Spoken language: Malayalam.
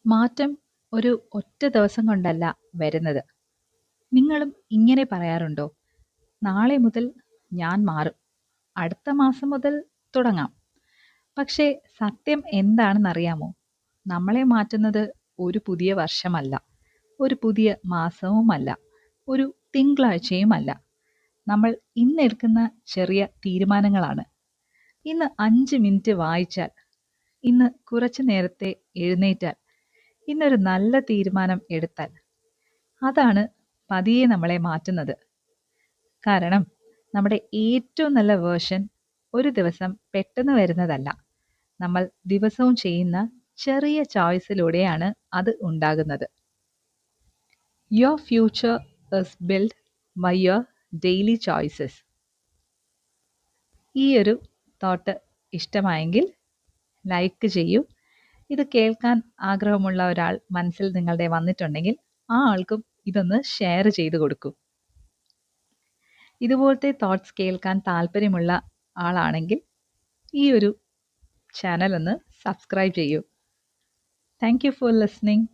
മാറ്റം ഒരു ഒറ്റ ദിവസം കൊണ്ടല്ല വരുന്നത്. നിങ്ങളും ഇങ്ങനെ പറയാറുണ്ടോ? നാളെ മുതൽ ഞാൻ മാറും. അടുത്ത മാസം മുതൽ തുടങ്ങാം. പക്ഷേ സത്യം എന്താണെന്നറിയാമോ? നമ്മളെ മാറ്റുന്നത് ഒരു പുതിയ വർഷമല്ല, ഒരു പുതിയ മാസവുമല്ല, ഒരു തിങ്കളാഴ്ചയുമല്ല. നമ്മൾ ഇന്നെടുക്കുന്ന ചെറിയ തീരുമാനങ്ങളാണ്. ഇന്ന് 5 മിനിറ്റ് വായിച്ചാൽ, ഇന്ന് കുറച്ചു നേരത്തെ എഴുന്നേറ്റാൽ, ഇന്നൊരു നല്ല തീരുമാനം എടുത്താൽ, അതാണ് പതിയെ നമ്മളെ മാറ്റുന്നത്. കാരണം നമ്മുടെ ഏറ്റവും നല്ല വേർഷൻ ഒരു ദിവസം പെട്ടെന്ന് വരുന്നതല്ല. നമ്മൾ ദിവസവും ചെയ്യുന്ന ചെറിയ ചോയ്സിലൂടെയാണ് അത് ഉണ്ടാകുന്നത്. Your future is build by your daily choices. ഈ ഒരു തോട്ട് ഇഷ്ടമായെങ്കിൽ ലൈക്ക് ചെയ്യൂ. ഇത് കേൾക്കാൻ ആഗ്രഹമുള്ള ഒരാൾ മനസ്സിൽ നിങ്ങളുടെ വന്നിട്ടുണ്ടെങ്കിൽ ആ ആൾക്കും ഇതൊന്ന് ഷെയർ ചെയ്ത് കൊടുക്കൂ. ഇതുപോലത്തെ തോട്ട്സ് കേൾക്കാൻ താല്പര്യമുള്ള ആളാണെങ്കിൽ ഈ ഒരു ചാനൽ ഒന്ന് സബ്സ്ക്രൈബ് ചെയ്യൂ. Thank you for listening.